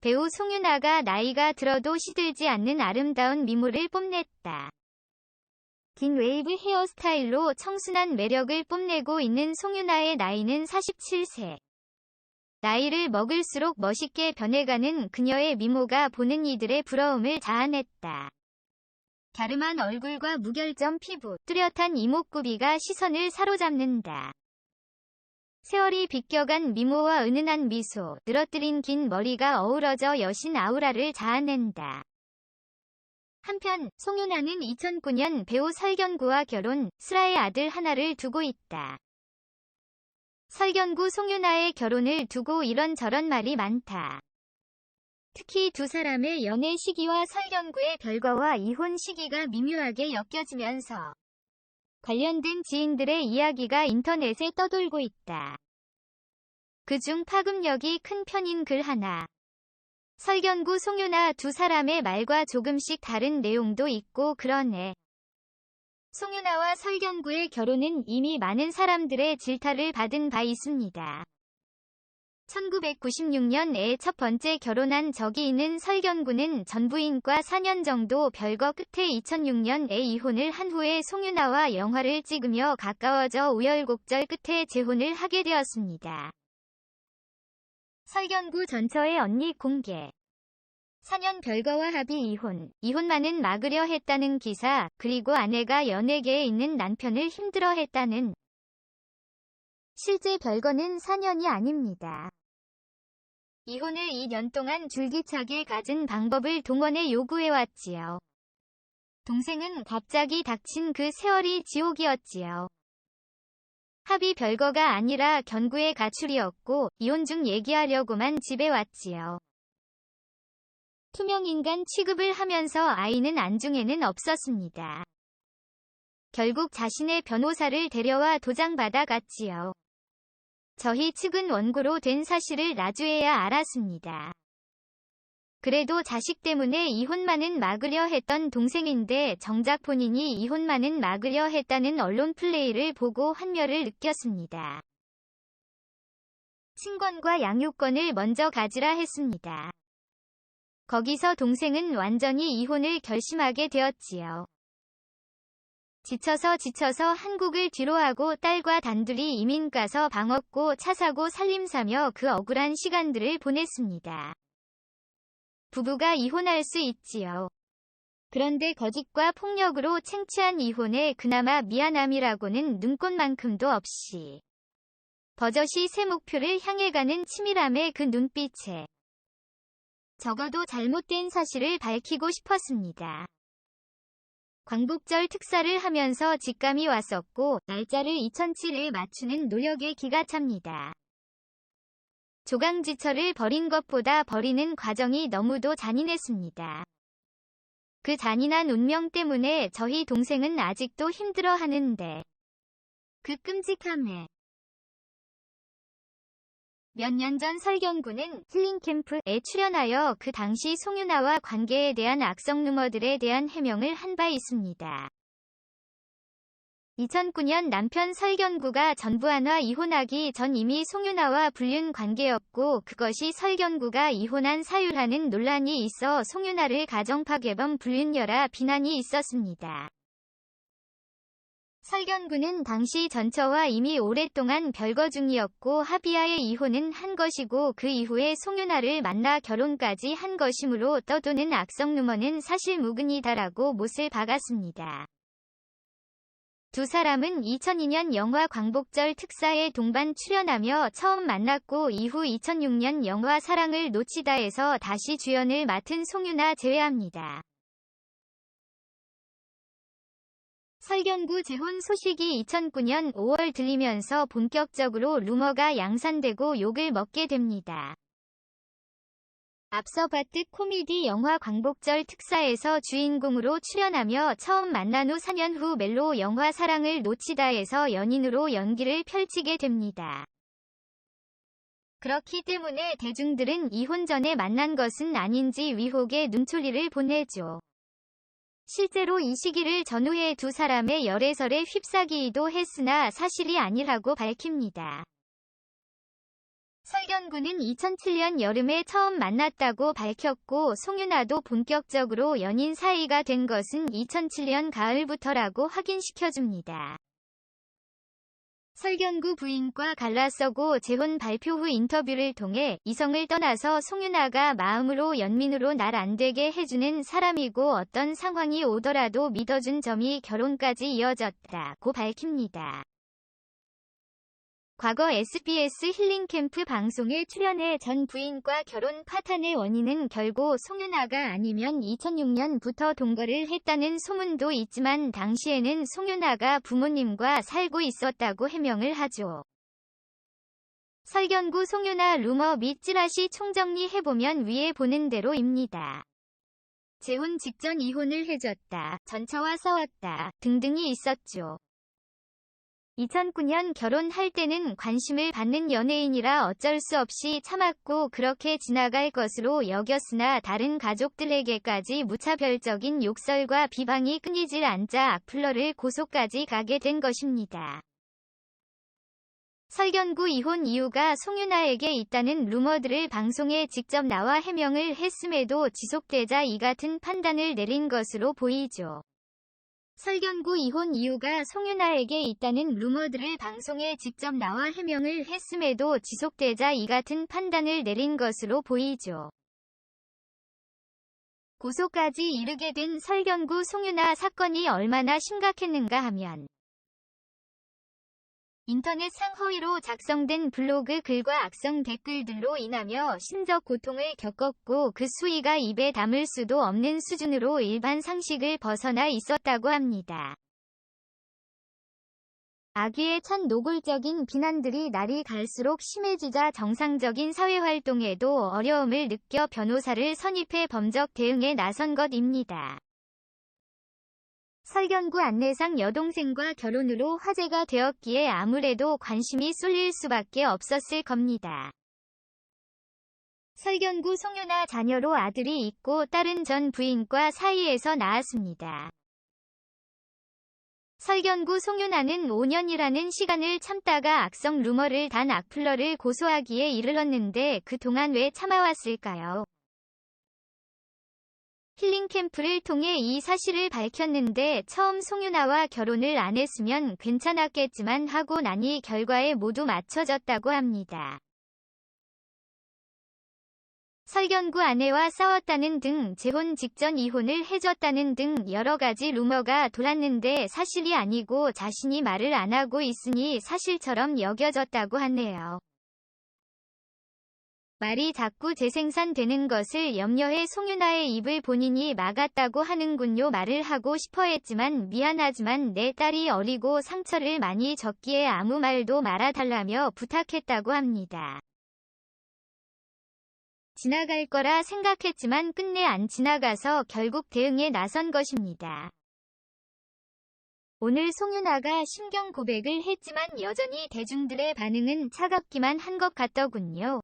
배우 송윤아가 나이가 들어도 시들지 않는 아름다운 미모를 뽐냈다. 긴 웨이브 헤어스타일로 청순한 매력을 뽐내고 있는 송윤아의 나이는 47세. 나이를 먹을수록 멋있게 변해가는 그녀의 미모가 보는 이들의 부러움을 자아냈다. 갸름한 얼굴과 무결점 피부, 뚜렷한 이목구비가 시선을 사로잡는다. 세월이 비껴간 미모와 은은한 미소, 늘어뜨린 긴 머리가 어우러져 여신 아우라를 자아낸다. 한편 송윤아는 2009년 배우 설경구와 결혼, 슬아의 아들 하나를 두고 있다. 설경구 송윤아의 결혼을 두고 이런저런 말이 많다. 특히 두 사람의 연애 시기와 설경구의 별거와 이혼 시기가 미묘하게 엮여지면서 관련된 지인들의 이야기가 인터넷에 떠돌고 있다. 그중 파급력이 큰 편인 글 하나. 설경구 송윤아 두 사람의 말과 조금씩 다른 내용도 있고 그러네. 송윤아와 설경구의 결혼은 이미 많은 사람들의 질타를 받은 바 있습니다. 1996년에 첫 번째 결혼한 적이 있는 설경구는 전 부인과 4년 정도 별거 끝에 2006년에 이혼을 한 후에 송윤아와 영화를 찍으며 가까워져 우여곡절 끝에 재혼을 하게 되었습니다. 설경구 전처의 언니 공개. 4년 별거와 합의 이혼만은 막으려 했다는 기사, 그리고 아내가 연예계에 있는 남편을 힘들어 했다는. 실제 별거는 4년이 아닙니다. 이혼을 2년 동안 줄기차게 가진 방법을 동원해 요구해왔지요. 동생은 갑자기 닥친 그 세월이 지옥이었지요. 합의 별거가 아니라 견구의 가출이었고 이혼 중 얘기하려고만 집에 왔지요. 투명인간 취급을 하면서 아이는 안중에는 없었습니다. 결국 자신의 변호사를 데려와 도장받아 갔지요. 저희 측은 원고로 된 사실을 나중에야 알았습니다. 그래도 자식 때문에 이혼만은 막으려 했던 동생인데 정작 본인이 이혼만은 막으려 했다는 언론 플레이를 보고 환멸을 느꼈습니다. 친권과 양육권을 먼저 가지라 했습니다. 거기서 동생은 완전히 이혼을 결심하게 되었지요. 지쳐서 한국을 뒤로하고 딸과 단둘이 이민 가서 방 얻고 차 사고 살림사며 그 억울한 시간들을 보냈습니다. 부부가 이혼할 수 있지요. 그런데 거짓과 폭력으로 챙취한 이혼에 그나마 미안함이라고는 눈꽃만큼도 없이 버젓이 새 목표를 향해 가는 치밀함의 그 눈빛에 적어도 잘못된 사실을 밝히고 싶었습니다. 광복절 특사를 하면서 직감이 왔었고 날짜를 2007에 맞추는 노력에 기가 찹니다. 조강지처를 버린 것보다 버리는 과정이 너무도 잔인했습니다. 그 잔인한 운명 때문에 저희 동생은 아직도 힘들어하는데 그 끔찍함에 몇 년 전 설경구는 힐링캠프에 출연하여 그 당시 송윤아와 관계에 대한 악성 루머들에 대한 해명을 한 바 있습니다. 2009년 남편 설경구가 전부한과 이혼하기 전 이미 송윤아와 불륜 관계였고 그것이 설경구가 이혼한 사유라는 논란이 있어 송윤아를 가정파괴범 불륜녀라 비난이 있었습니다. 설경구는 당시 전처와 이미 오랫동안 별거 중이었고 합의하에 이혼은 한 것이고 그 이후에 송윤아를 만나 결혼까지 한 것이므로 떠도는 악성 루머는 사실 무근이다라고 못을 박았습니다. 두 사람은 2002년 영화 광복절 특사에 동반 출연하며 처음 만났고 이후 2006년 영화 사랑을 놓치다에서 다시 주연을 맡은 송윤아 제외합니다. 설경구 재혼 소식이 2009년 5월 들리면서 본격적으로 루머가 양산되고 욕을 먹게 됩니다. 앞서 봤듯 코미디 영화 광복절 특사에서 주인공으로 출연하며 처음 만난 후 4년 후 멜로 영화 사랑을 놓치다에서 연인으로 연기를 펼치게 됩니다. 그렇기 때문에 대중들은 이혼 전에 만난 것은 아닌지 위혹의 눈초리를 보내죠. 실제로 이 시기를 전후해 두 사람의 열애설에 휩싸이기도 했으나 사실이 아니라고 밝힙니다. 설경구는 2007년 여름에 처음 만났다고 밝혔고 송윤아도 본격적으로 연인 사이가 된 것은 2007년 가을부터라고 확인시켜줍니다. 설경구 부인과 갈라서고 재혼 발표 후 인터뷰를 통해 이성을 떠나서 송윤아가 마음으로 연민으로 날 안되게 해주는 사람이고 어떤 상황이 오더라도 믿어준 점이 결혼까지 이어졌다고 밝힙니다. 과거 SBS 힐링캠프 방송에 출연해 전 부인과 결혼 파탄의 원인은 결국 송윤아가 아니면 2006년부터 동거를 했다는 소문도 있지만 당시에는 송윤아가 부모님과 살고 있었다고 해명을 하죠. 설경구 송윤아 루머 및 찌라시 총정리해보면 위에 보는 대로입니다. 재혼 직전 이혼을 해줬다, 전처와 싸웠다 등등이 있었죠. 2009년 결혼할 때는 관심을 받는 연예인이라 어쩔 수 없이 참았고 그렇게 지나갈 것으로 여겼으나 다른 가족들에게까지 무차별적인 욕설과 비방이 끊이질 않자 악플러를 고소까지 가게 된 것입니다. 설경구 이혼 이유가 송윤아에게 있다는 루머들을 방송에 직접 나와 해명을 했음에도 지속되자 이 같은 판단을 내린 것으로 보이죠. 설경구 이혼 이유가 송윤아에게 있다는 루머들을 방송에 직접 나와 해명을 했음에도 지속되자 이 같은 판단을 내린 것으로 보이죠. 고소까지 이르게 된 설경구 송윤아 사건이 얼마나 심각했는가 하면 인터넷상 허위로 작성된 블로그 글과 악성 댓글들로 인하여 심적 고통을 겪었고 그 수위가 입에 담을 수도 없는 수준으로 일반 상식을 벗어나 있었다고 합니다. 악의에 찬 노골적인 비난들이 날이 갈수록 심해지자 정상적인 사회활동에도 어려움을 느껴 변호사를 선임해 법적 대응에 나선 것입니다. 설경구 안내상 여동생과 결혼으로 화제가 되었기에 아무래도 관심이 쏠릴 수밖에 없었을 겁니다. 설경구 송윤아 자녀로 아들이 있고 딸은 전 부인과 사이에서 낳았습니다. 설경구 송윤아는 5년이라는 시간을 참다가 악성 루머를 단 악플러를 고소하기에 이르렀는데 그동안 왜 참아왔을까요? 힐링캠프를 통해 이 사실을 밝혔는데 처음 송윤아와 결혼을 안 했으면 괜찮았겠지만 하고 나니 결과에 모두 맞춰졌다고 합니다. 설경구 아내와 싸웠다는 등 재혼 직전 이혼을 해줬다는 등 여러 가지 루머가 돌았는데 사실이 아니고 자신이 말을 안 하고 있으니 사실처럼 여겨졌다고 하네요. 말이 자꾸 재생산되는 것을 염려해 송윤아의 입을 본인이 막았다고 하는군요. 말을 하고 싶어 했지만 미안하지만 내 딸이 어리고 상처를 많이 줬기에 아무 말도 말아달라며 부탁했다고 합니다. 지나갈 거라 생각했지만 끝내 안 지나가서 결국 대응에 나선 것입니다. 오늘 송윤아가 심경 고백을 했지만 여전히 대중들의 반응은 차갑기만 한 것 같더군요.